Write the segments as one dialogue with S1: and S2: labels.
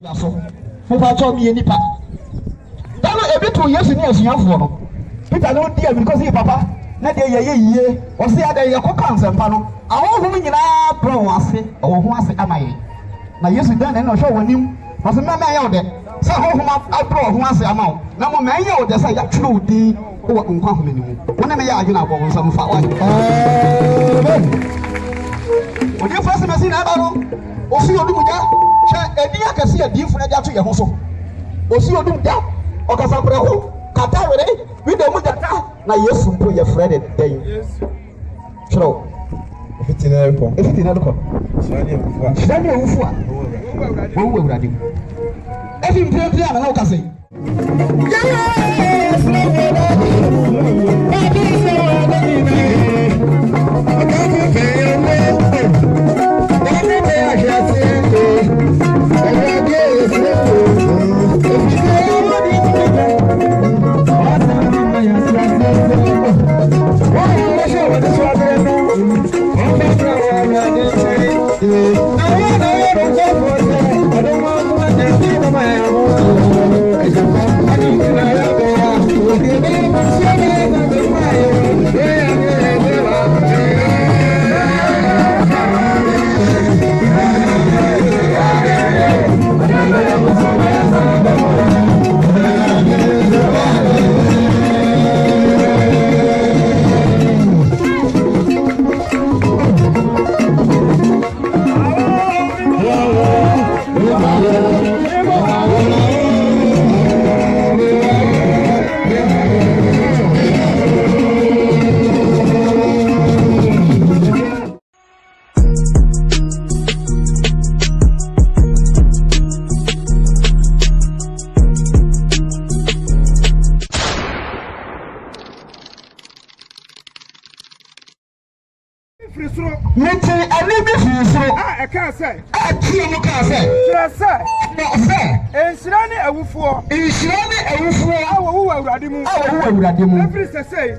S1: So, for told me any part. Don't a bit 2 years in years, young for Peter don't dear because he papa, not a year, or say that your cockans and panel. I won't win in our pro was it, or who was it am I? Now, yes, done and no show when you was a man out there. So, I pro who was the amount. Now, my man out there say that true D or uncomfortable. When I am going some far one. When you first messing about, or see you Edi akasi edi funa dia to ye ho so osi odum da okasapre ho kata were we dem jata na Yesu mpo ye frede den chro fitina ko shani ewufu a wo Awurade efi mpe ana na okase yes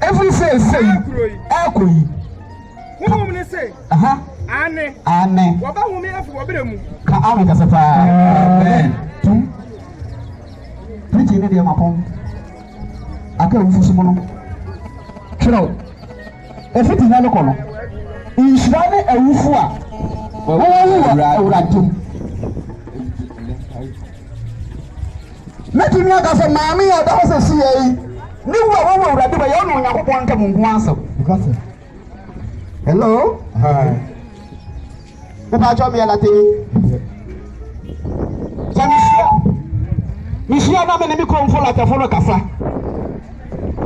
S1: Every say Akoi. Who woman say? Anne. What about women of Wabemu? Ka Kasapa. Amen. Pretty lady Mapon. I can't use Mono. True. If it is not a color, Israel a Wufua. Oh, let me know that Mammy or the house of CA. No one will do my own one come answer. Hello? Hi. Papa told me a Latin. Monsieur, I'm going to come for like a follow Caffa.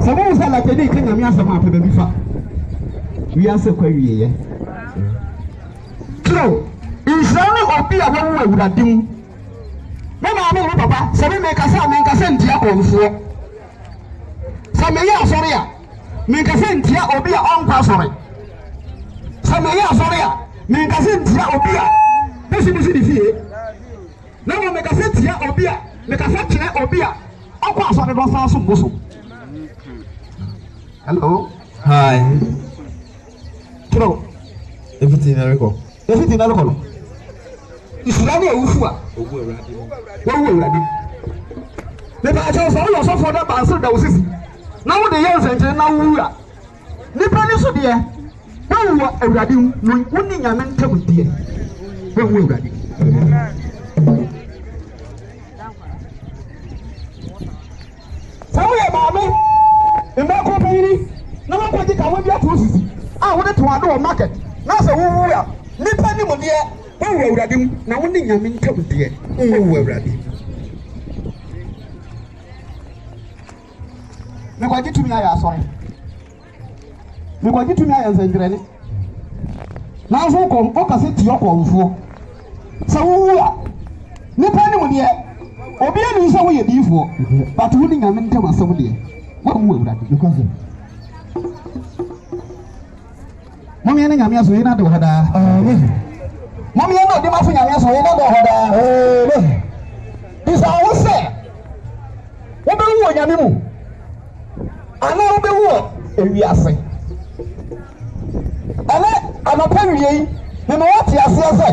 S1: Someone said like a day, can you answer my baby? We answer query. True. Israel or be a woman with a doom. Mamma, Papa, so we make a send here. Samaya Soria, make a sentia or be a uncle sorry. Samaya Soria, make a sentia or be a Pessimity. No make a sentia or be a make a sentia or be a uncle sorry, don't sound so bosom. Hello, hi. True. Everything I recall. Everything I recall. It's Rani Ufua. The Bajas also for that answer that was easy. Now the years and now we are. The Panis of the air. When we were a radio, we wouldn't have meant to be here. When we were ready. Tell me about me. In my company, no one can get away with your I wanted to do a market. Now, so we are. Nippany with the air. When we were ready, now we didn't have meant to be here. We were ready. Me kwaji tumi aya sorry. Me kwaji tumi aya nzendrene. Na so ko o ka se ti okwo so wu a nipa ni mu de obi ani so wo ye difo but wo ni nyame ntem asem de wo wu Awurade because mo me ni nyame aso ina de hoda amen mo me no de ma fu nyame aso ina de hoda amen bisa wo se wo be wu nyame mu ana wo be wu ewi ase ana anapa wiei me no wati ase ase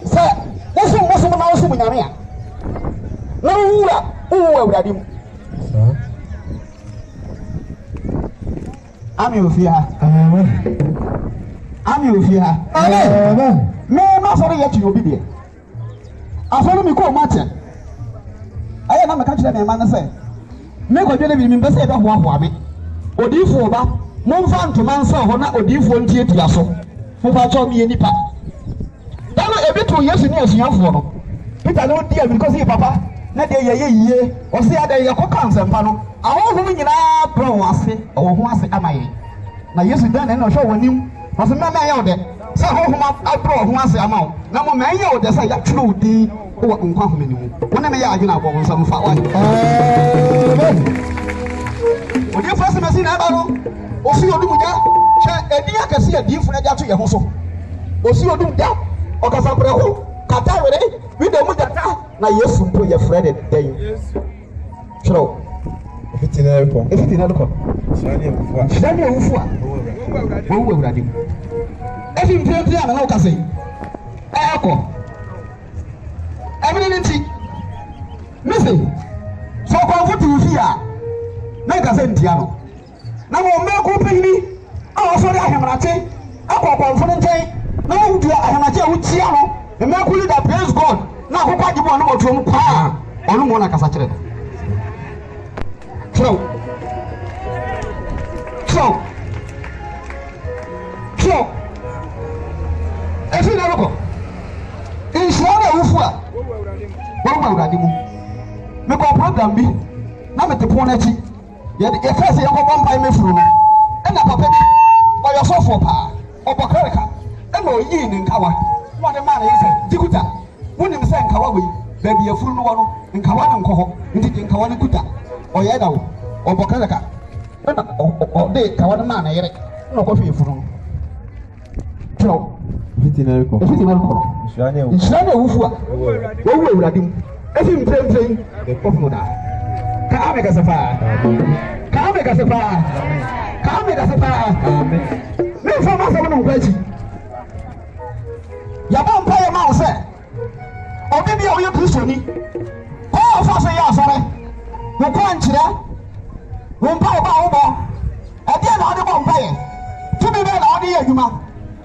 S1: se wo so na wo so nyame a na wura Awurade mu Ami ofia Ami ofia amen me ma so ye obi de afọlọ mi ko ma che aye na me ka kire me ma na se me ko dwe na bi mi be se e be ho aho abi odifo ba mo mfa ntoma nsa ho na odifo ntie tia so mo ba cho mi enipa dano ebitu Yesu ni asuafo no Peter no dia because he papa na de ye yie o se ada ye ko kansa mpa no ahohom nyina pro wase o ho ase amaye na Yesu dan na hwe wonim o se me me ye o de se ahohom apro ho ase amawo na mo me ye o de se ya twere odi o nkwa hom ni mu wona me ye adwena abo nsa mfa wa odi fase mesi na ba no o si odum ja hwe edi akase edi fu na ja to ye ho so o si odum da o ka sabre ho kata were we de mu jata na Yesu mpo ye frede den chro efitina leko shani ewufu a wo Awurade mu efi mpia na o ka sei eko emini nti mese so ko futu fi a na ka sei ntia no na mo me ko pini a so ri ahemrate akọ fun nten na wo du ahemrate a wo tia no me me kuli da praise God na akọ jibo no mo tuom pa onu mo na kasa kire so efi na loko insure na wufu a wo Awurade mu me ko program bi na me te pon na chi ye fese ye ko bompa me furu no e na papa bi o yo sofo pa obokareka e na oyi ni nkawa mo de ma na yese dikuta woni me se nkawa we baby afuru no wono nkawa no nkoho nti nkawa no kuta o ye da wo obokareka e na o de kawa no ma na yere na ko fi furu no tro fitina ko nshane wufu a wo Awurade mu efi mtremtrem ko fu da ka ame ka safa me fa ma so no kwachi ya ba mpa ya ma wo se obi bia wo ye Kristoni ko fa so ya asore wo kwa nkyira wo mpa wo ba wo bo ade na ade bo mpa ye tumi be na ade ye adwuma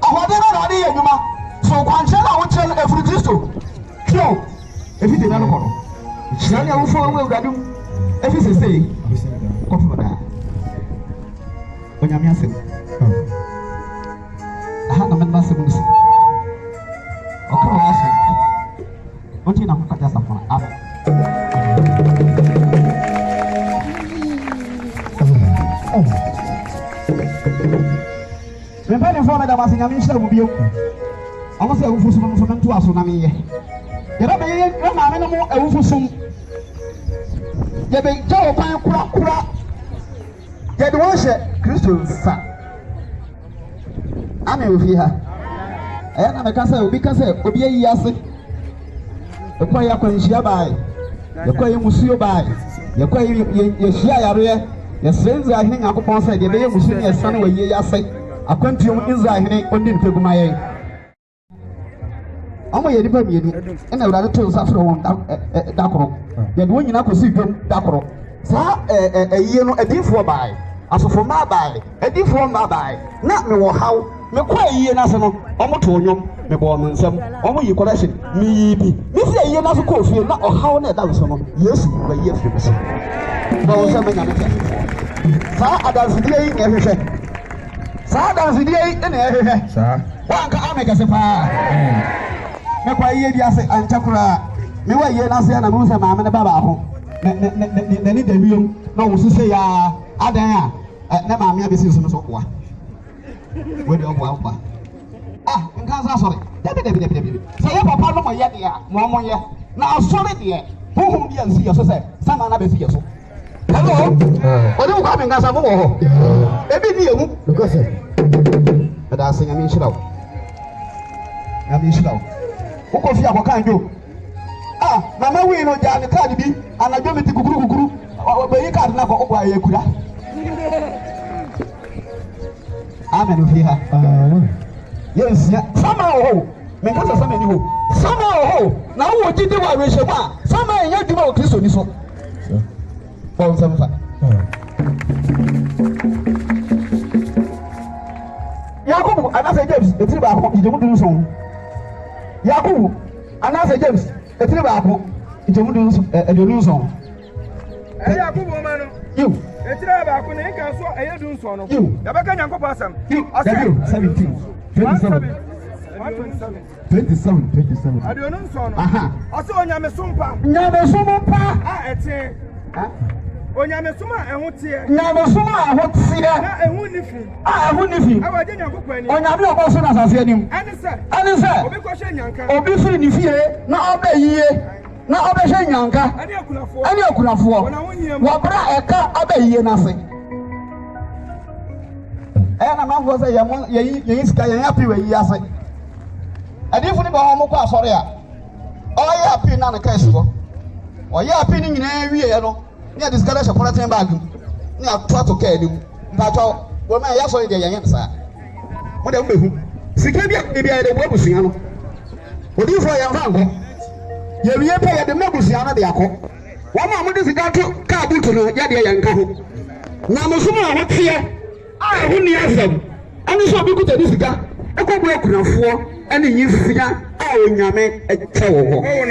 S1: ahode be na ade ye adwuma so kwa nkyira na wo kyerɛ efuru Kristo kyo efi de na no kono kyerɛ ne wo fo wo Awurade mu efi sesei ko fu da onyame asem aha na men masem nsi okra waso onti na ko kasa fa aba me pede fo na da masinya mi nhyira mu bio omo se awufu sum no nto aso na me ye yɛrɛ bɛ ye maame no mo awufu sum yɛbɛ gya wo kwan kura yɛde wɔn hyɛ Kristo nsa ame ofi ha ɛyɛ na meka sɛ obi ka sɛ obi ayi ase ɛkɔ yɛ akwanhyia baae yɛkɔ yɛ musuo baae yɛkɔ yɛhyia yareɛ yɛsrɛ Israelhene Nyankopɔn sɛ deɛ ɛbɛyɛ musuo ne yɛsa no wɔyie yɛ ase akwantuom Israelhene ɔndi nipa guma yɛn ɔmo yɛ nipa mienu ɛna Awurade to nsa frɛ wɔn dakoro yɛde wɔn nyinaa kɔsi dwom dakoro saa ɛyie no adiifoɔ baae asofo mmaa baae adiifoɔ mmaa baae na mewɔ haw mekɔ ɛyie n'ase no ɔmo to nnwom mebɔ ɔmo nsɛm ɔmo yi correction miyi bi misi ɛyie n'ase kɔ ofie na ɔhaw na ɛda nso no Yesu wɔyie firi so na wɔn nsɛm nyame tɛ saa adansidie yi na ɛhwehwɛ saa adansidie yi na ɛhwehwɛ saa wanka ame kɛse paa mekɔ ɛyie bi ase ankyakora mewɔ ɛyie n'ase na mehu sɛ maame ne ba baako n'ani da wiem na ɔmo sise yaa adan a ne maame abɛsi so no so ɔboa wede ɔboa nka nsa asɔre dabi sɛ yɛ papa no mɔ yɛ deɛ a ma ɔmo yɛ na asɔre deɛ honhom bi ansi yɛ so sɛ sama na bɛsi yɛ so hello ɔde wo kwa me nkasa mo wɔ hɔ ebi ni yɛ mu ɛda ase nyame nhyira wo wokɔ fie akɔka ndwo mama wii no gyaa ne kaade bi anadwo mete kukuru bɛyi kaade no akɔ ɔbɔ ayɛ kura amen ofie ha yɛnsia sama wɔ hɔ menkasa sama ni hɔ sama wɔ hɔ na wowɔ gyide wɔ awerɛhyɛmu a sama ɛnyɛ adwuma o Kristo ni so bon samfa Yakubu anase James etiri ba ko ijemu dun so Yakubu anase James etiri ba ko ijemu dun so edonu so
S2: Yakubu ma no
S1: you
S2: etiri ba ko ne kan so edonu so no ya beka Nyankopɔ asam
S1: 17 27
S2: Adonun son. Aso onyame sumpa.
S1: Nyame sumpa.
S2: Ete. Onyame suma ehotie.
S1: Nyame suma ehotie.
S2: Na ehu nifi.
S1: Ehu nifi.
S2: Awaje Nyankopɔ ani.
S1: Onyame obo so na asase anim. Ani se.
S2: Obi ko hye nyanka.
S1: Obi firi ni fie na oba yiye. Na oba hye nyanka. Ani akunafo. Wo bra eka oba yiye na se. Na manfo se ye sika ye happy we yi ase. Adifo ni ba ho mko asore a oye happy na ka esibo oye happy ni nyina wiye no ni discard she politin bag ni ato ka anim mpacho wo ma ya so de yenye nsa mo de mbehu sika bia de bo busia no odifo ya fa ngo ye wiye pe ye de mabusia no de akọ wo ma mo de sika to ka butu no ya de ye nka ho na musuma ho tie a ho ni asam ani so bi kuta di sika ekogbo ekunafo ani yifia a onyame etewo ho
S2: ewo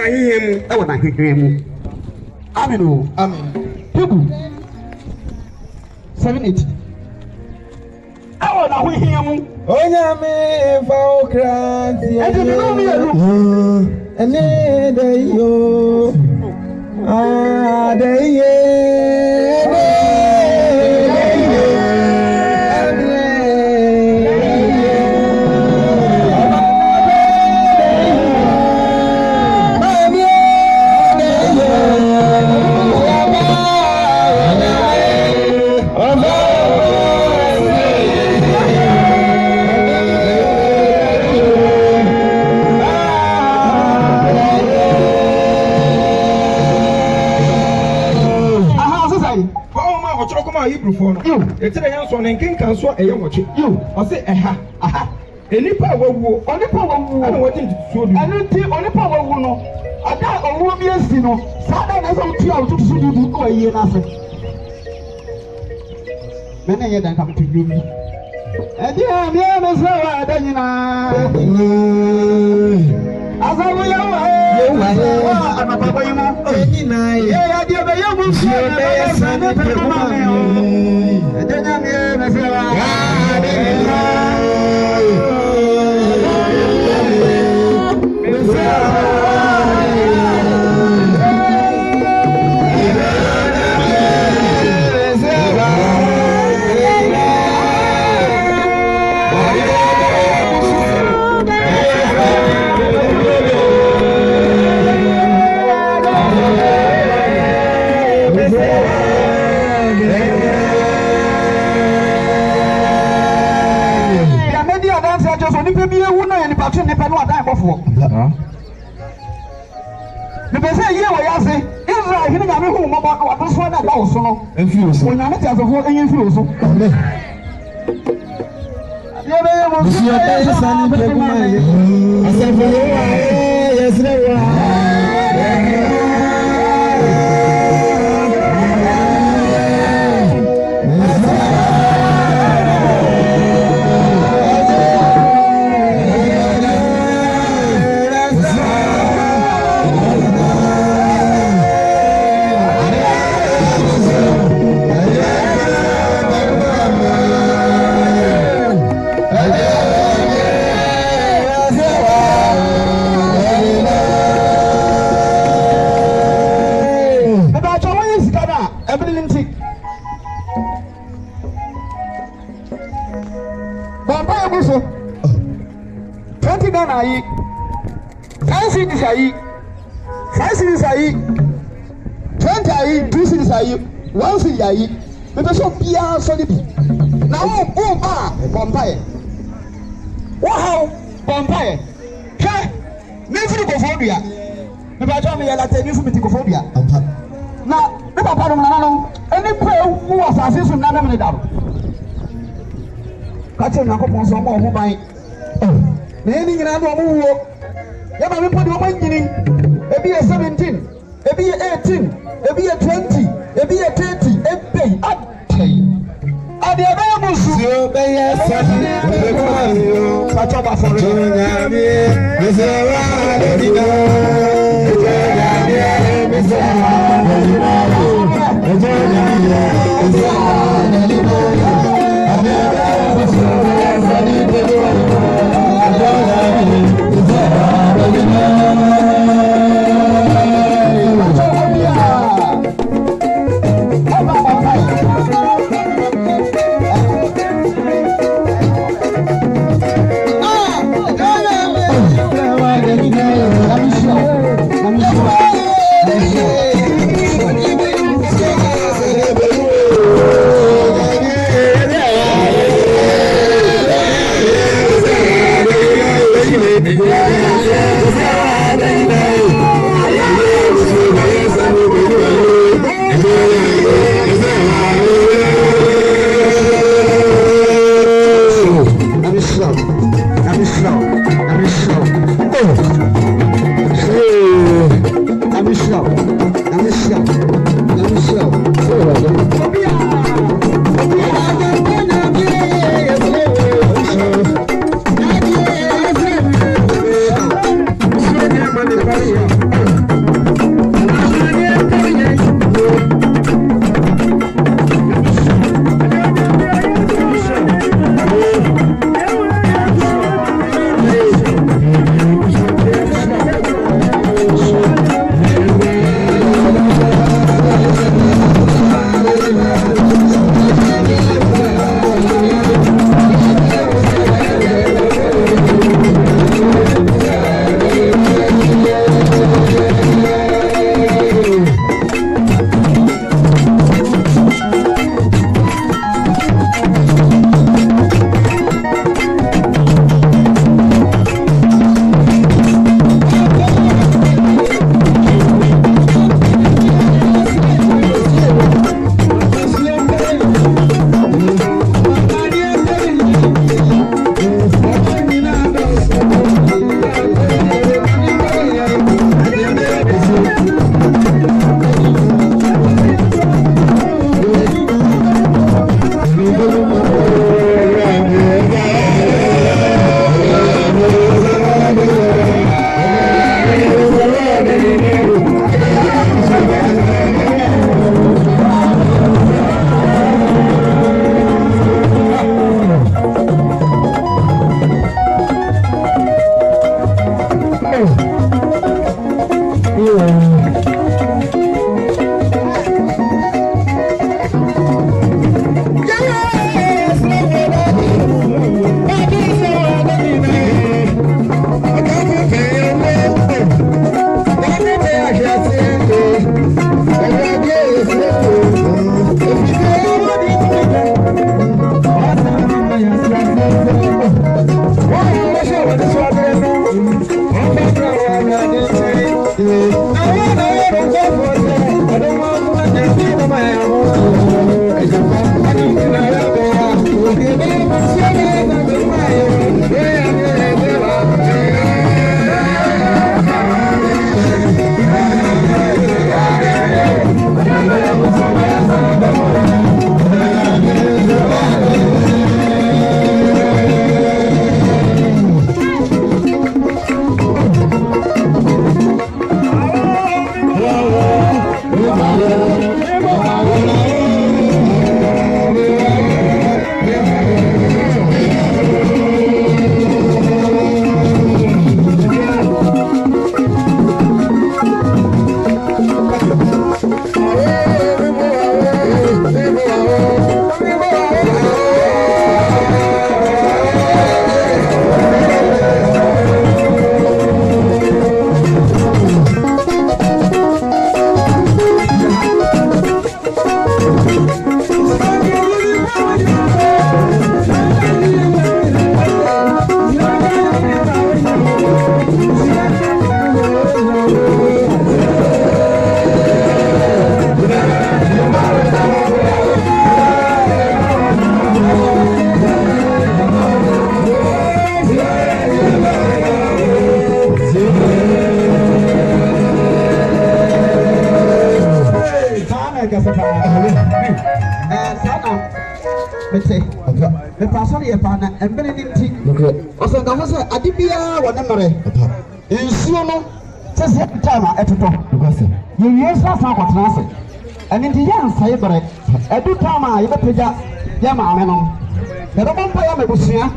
S2: na
S1: hihemu amen amen people 780 awo na hihemu
S2: onyame fa okrati
S1: edi no mi elu
S2: ene de yo de ye Hebrew for no. Etire yan so ne nkenkan so eye woche. O se eha. Enipa wawu, onipa wawu. Ana wodi ntutu odu.
S1: Enti onipa wawu no. Ada owu bi esi no. Sada na so tia otutu so dudu ko aye na se. Mene ye dan kam to yumi. Edi a mi e so wa adanyina. Azawu ya wa. Wa anapapa yimo. Enyina ye. Ya di be ya mu so be ya sane pe ma me o. Edenya mi e so wa. Because ye wa yase Israel hini nyame hu mo ba wa to so na da wo so no enfi so nyame ti asofo enye enfi so ye be mo so ya sani pe kuma ye asofo wa yesre wa ayi 5 cities ayi 20 ayi 2 cities ayi 1 city ayi me be so bia so ni bi na wo ba bompae wo ha bompae ke me firi ko fobia me ba jo me ya late ni fu mi ti ko fobia na me papa no na no eni pe wu asase so na na me da ka che na ko pon so mo ho ban na eni nyina do mo wo ya ba me podi o man nyini ebi e 17 ebi yɛ 18, ebi yɛ 20, ebi yɛ 30, ebi atɛyi. Ade ebe musu. Si o bɛ yɛ sani, o bɛ kɔ ayo. Pàtó bá fɔlɔ. Jɔnyami, misɛnwa lɛdina. Jɔnyami, misɛnwa lɛdina. Jɔnyami, misɛnwa lɛdina. Ade ebe musu, bɛ yɛ sani, o bɛ kɔ ayo. Jɔnyami, misɛnwa lɛdina. kasa pa sana mete me pastor ye pa na embele ni nti oso nga so ade bia wo ne mere nsuo no sese time etoto ye yesa fa kwatena ase ene nti ya nsae bere edu time a ye bepeja ya maame no ye do bompa ya mebusua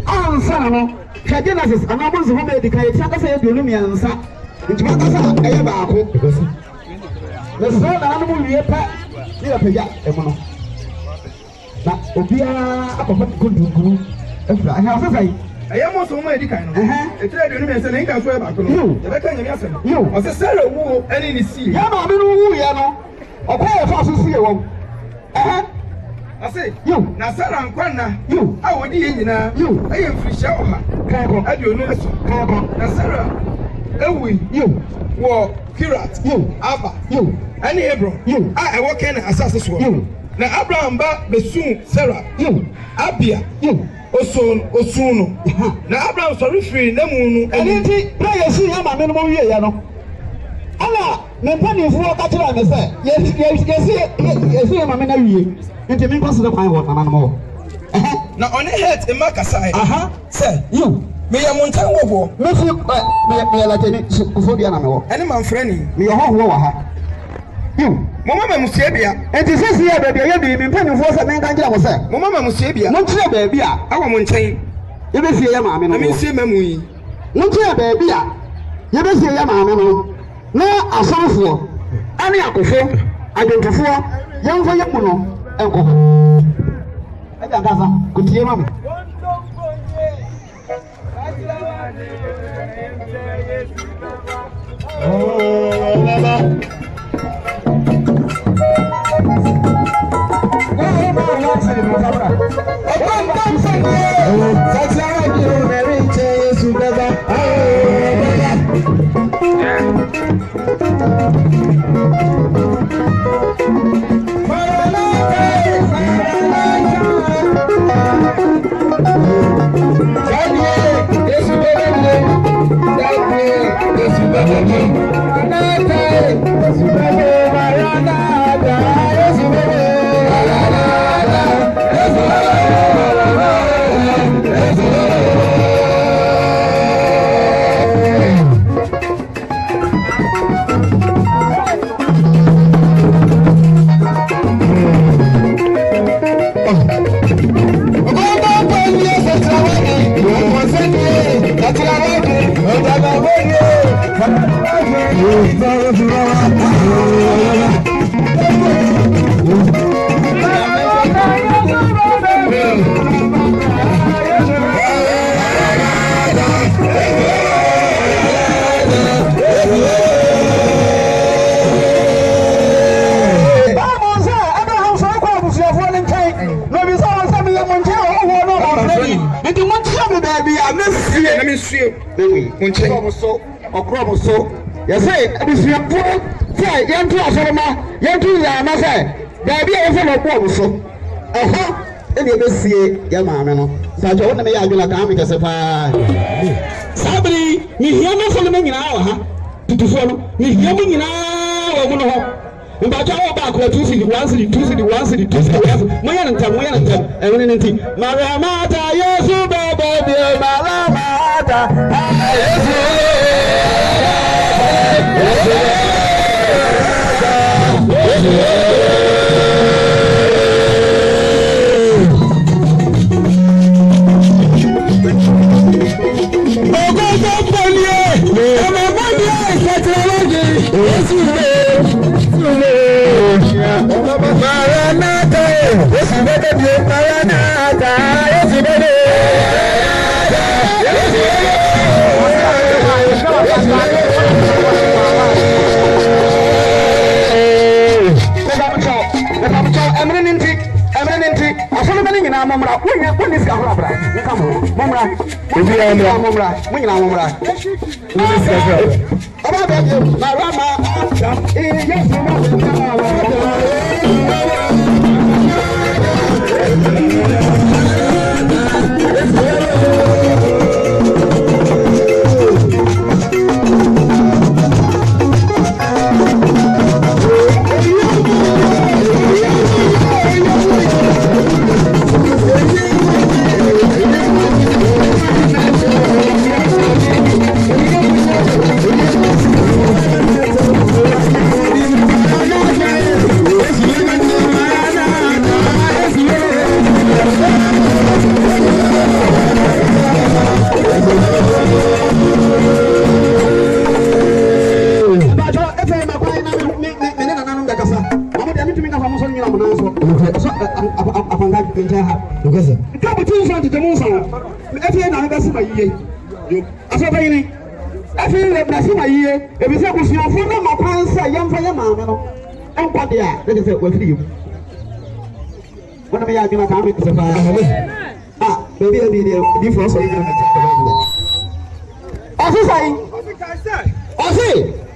S1: ansa no hwe Genesis anabo nso ho be di kai tia kasa ye duonu miansa nti ma kasa eye baako na so na anu mu wie pa ni ya peja emono na obia akọfa kundunkunu efra aha afafai
S2: aya mo so mo edi kan no etire de no me se na nka so e ba ko no e be ka nyame asem o se Sarah wu eni ni si
S1: ya ma me no wu ya no okwa ye fa so si e wo
S2: ase na Sarah nkwanna a wodi ye nyina aye mfirihia oha
S1: kan ko
S2: aduonu aso
S1: kan ko
S2: na Sarah ewi wo Kirat Aba ani Hebron a ewo ken asase so na Abraham ba besun Sarah Abia osun na Abraham sorry free na mu nu
S1: enti prayer si ya ma me no wie ya no ala me panifo ka kira me se yesi ya ma me na wie enti me kwase kwan wo nana no
S2: na on head e makasai say me ya montan wo bo
S1: me fi me la teni kufo dia na me wo
S2: ene man frani
S1: me ho ho wa ha
S2: mama mamusie bia
S1: enti sisi ya baabi ya bi me mpanimfo se me nka ngira mo se
S2: mama mamusie bia
S1: mo nkyere baabi a
S2: awo mo nkyɛn
S1: ye be fie ya maame no
S2: me sie mamu yi
S1: mo nkyere baabi a ye be fie ya maame no na asonfo ane akofo adwentofo yɛmfa yɛ mu no enko aja gaza kutie mami okromoso yesay abusuampo say yentu asoroma yentu ya na say da bia yefe no okromoso ene ebesie ya maame no sa jo wona me ya adwela ka me kese pa sabri ni hia no fo no nyina wa ha tutufo no ni hia mo nyina wa mu no ho mba cha wo ba ko 2 city 1 city 2 city 1 city 2 city mo ya ntam ene nti maramata yesu baba bi maramata yesu to make a famous on your own. So, upon that, you can have. Come to the moon. If you're not a year, I saw any. I feel like I see my year. If it's not your phone, my parents say, young for your mamma. And what they are, let us say, with you. What am I going to come with? Ah, maybe I'll be there. Difference.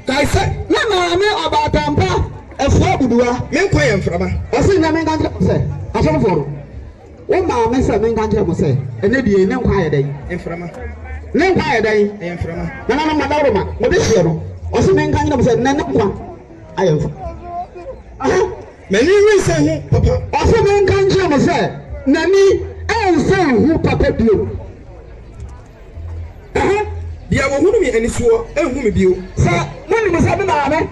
S1: Kaise na maame obatampa efo buduwa
S2: menkwa yɛ mframa
S1: ɔsi na menka nkyerɛ mo sɛ asɔfo no wo maame sɛ menka nkyerɛ mo sɛ ɛne die ne nkwa ayɛ dɛn
S2: mframa
S1: ne nkwa ayɛ dɛn
S2: ɛyɛ mframa
S1: na na madawro ma mo de hye no ɔsi menka nkyerɛ mo sɛ ne nkwa ayɛ mfa
S2: mani wi sɛ ho papa
S1: ɔsi menka nkyerɛ mo sɛ nani ɛnsa ho papa bio
S2: dia wo hunu mi ani suo enhu mi bio
S1: sa muni musa bi maame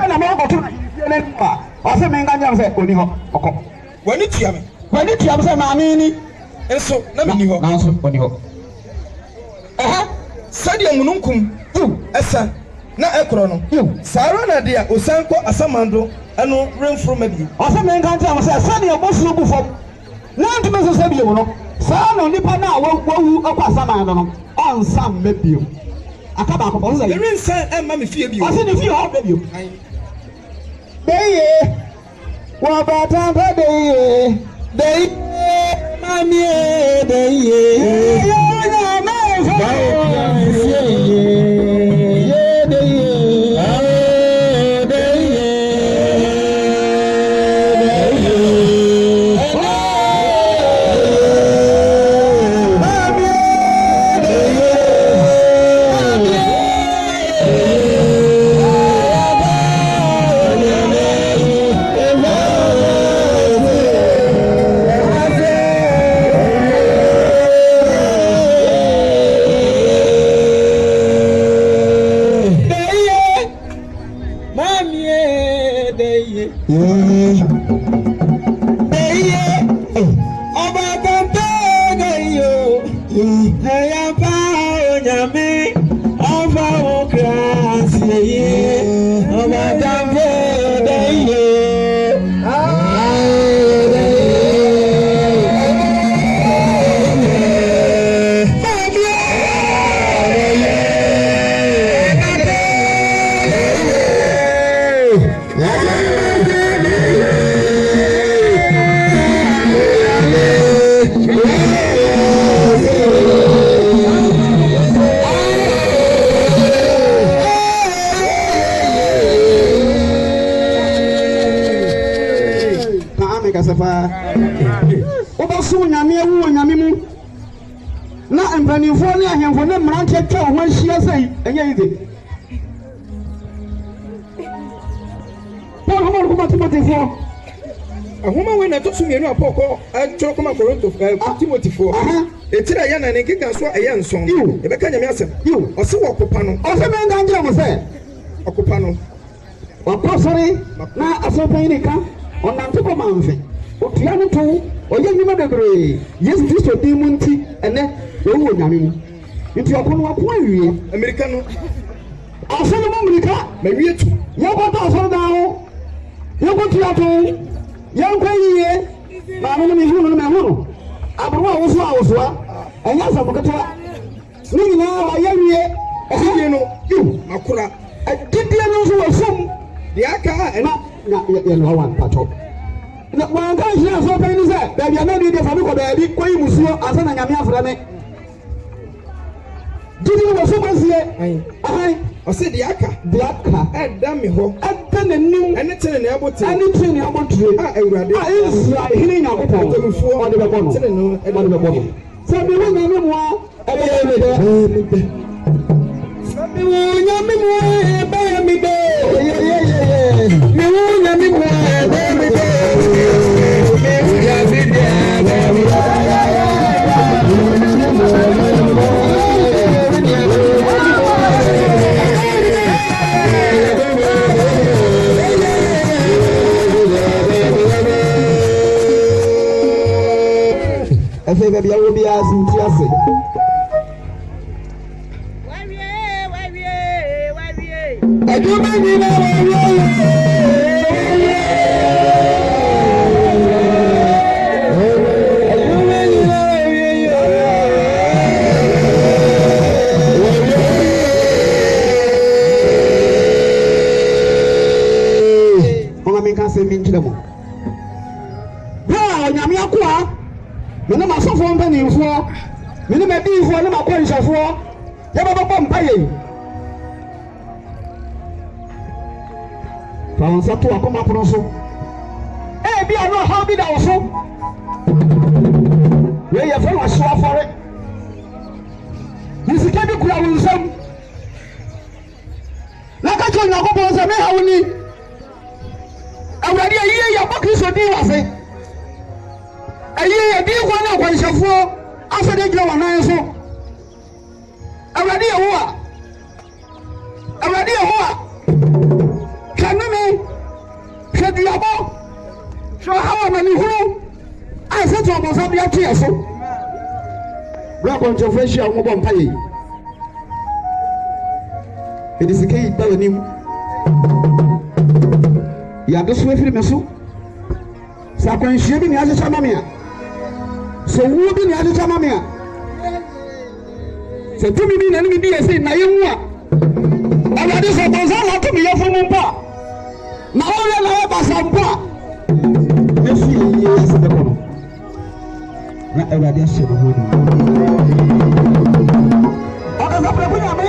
S1: na me ko to na ne pa o se me nganya se oni ho okọ
S2: wani tua me
S1: se maame ni
S2: enso na me ni ho
S1: na so oni ho
S2: sadia mununkum esa na ekro no sara na dia osan ko asamando eno renfro mabio
S1: o se me nganya se sadia bosu bu fom na ntime so se bi wo no sa no nipa na wo akọ asamando no onsam mabio akaba akọ so
S2: there is say me fie bio
S1: o se ni fie ho mabio deye wa bata ba deye mami deye yo na me fa obaso nyame ewu nyame mu na mpanifo ne ahemfo ne mranche twa ho ahia sei enye ide Paul ho ko Timothyfo
S2: ahoma we na to so mienu apoko atwo ko Korinto Timothyfo etira ya na ne keka so eya nson e beka nyame asem o se wo kopa no
S1: o se menga nje mo se
S2: okopa no
S1: wa prosori na asopan ni ka onante ko manfe otua no to oye nyima bebre Yesu Kristo din mu nti ene wo nyame mu nti okono wa ko awie
S2: America no
S1: asono mo America
S2: ma wie tu
S1: ya ko to asoro da ho ya ko tua to ya ko yiye ma no me hunu me hunu abro wo so enya sabokata ni nyina wa ya wie
S2: ehie no makura
S1: adidie no so wo fom
S2: de aka ena
S1: ya no wan pato na wanga hia so pe ni se da bia na di de fa mi ko da bi koyi musuo asa na nyame afra me didi wo so masie ai
S2: o se de aka da mi ho
S1: ada na nim
S2: ene tene ne abote
S1: ene tene ne abotre
S2: Awurade
S1: Israel hini nya ko
S2: mufuo
S1: o de be bono
S2: tene no
S1: e de be bono se bi wo nyame mo e be me de se bi wo nyame mo e be me de mi wo nyame mo e be me de Efe baby awo bi asinti ase. Wawie. Edume ni na wawie. mama can say me nkyerɛ mo bra onyame akoa me ne masofo mpanimfoɔ me ne madiifoɔ ne makɔnhyɛfoɔ yɛbɛbɔ mpaeɛ fa wo nsa to akoma pono so bi a no ha bi da wo so wei yɛfrɛ no ahyew afɔre nisika bi kura wo nsam na ka kyerɛ Onyankopɔn sɛ meha wo ni Awurade ayie yɛbɔ Kristo din wɔ se ayie yɛdiifoɔ ne akɔnhyɛfoɔ asɛde gyina wɔn nan so Awurade Yehowa kanome hwɛ duabɔ hwɛ hawa na ne huru a sɛ to ɔbɔsa de atoɛ so bra akɔnhyɛfoɔ ahyia a wɔbɔ mpaeɛ ɛde sika yi da w'anim yɛade so afiri me so sɛ akwanhyia bi ne ahyehyɛ ma me a sɛ wuo bi ne ahyehyɛ ma me a sɛ tumi bi na ne medi yɛ sɛ na yɛwu a Awurade sɛ bɔnsa na ato me yɛfo mu mpo a na ɔyɛ na yɛ basa mpo a ɛfi yɛ ase bɛkɔ no na Awurade ahyɛ no ho ni ɔkasa prɛko nyame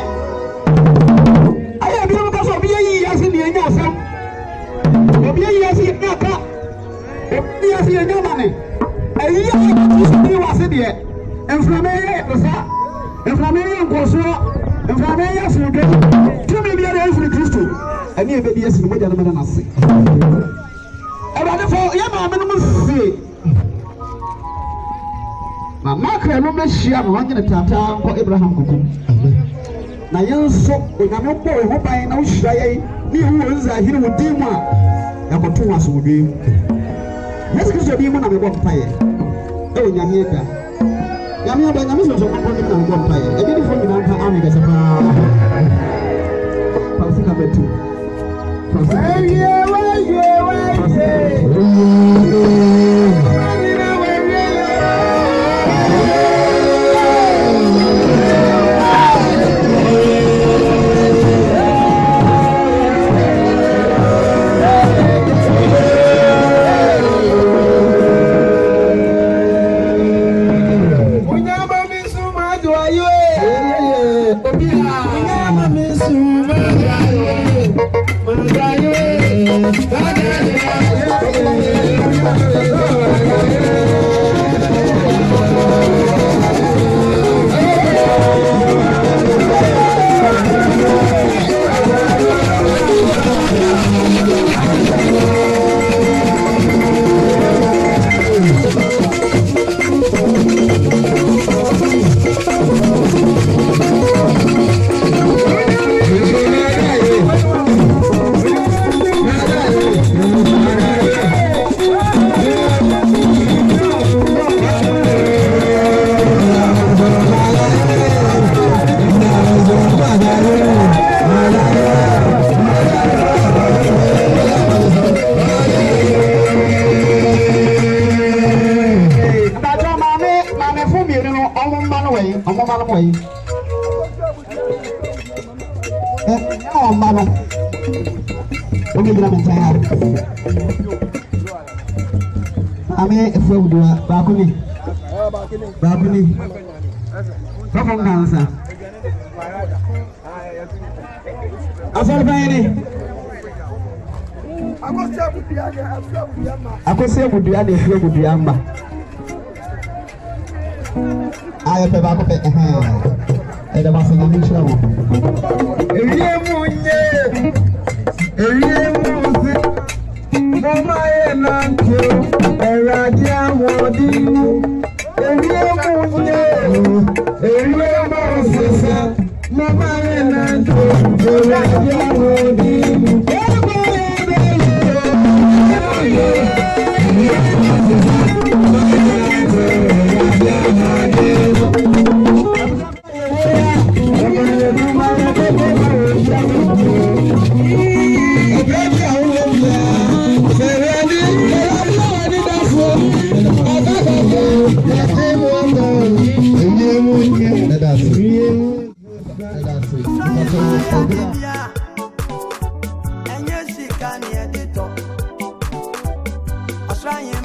S1: ayɛ bi no ka sɛ obi yɛyi ase ne ɛnyɛ ɔsɛm obi yɛyi ase yɛ aka obi yɛyi ase yɛ nyɛ mane ɛyi yɛ Kristo bi wɔ ase deɛ mframa yɛ ɛsa mframa yɛ nkɔsoɔ mframa yɛ asomdwe tumi biara ɛfiri Kristo ɛne ɛbɛdi asi no mogya no mɛda no ase Awurade fo yɛ maame no mu sie na makra no bɛhyia no ɔnyene taataa nkɔ Abraham kokum na yɛn nso Onyame bɔ wo ho ban na wohyira yɛn ne yɛwu wɔ Israelhene wo din mu a yɛkɔto wo asomdwe mu Yesu Kristo din mu na mebɔ mpaeɛ ɛwɔ Nyame agya Nyame aba Nyame sɛ ɔkɔkɔ ne na mebɔ mpaeɛ ɛbidifoɔ nyinaa mpa ame kɛsɛ paa Pasika bɛtu Ame efu udua bakuni Papa ngansa Asal bayani Akose budua de efu budua mba Ayo pe bako pe Eda basa na mishra mo Ewie munye Mama enanke Awurade awodi ewie munye ewie mosesa Mama enanke Awurade awodi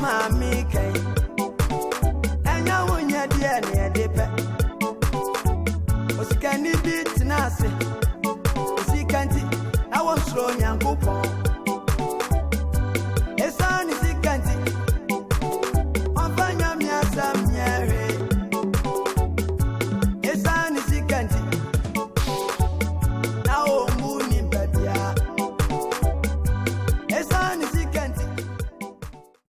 S3: mami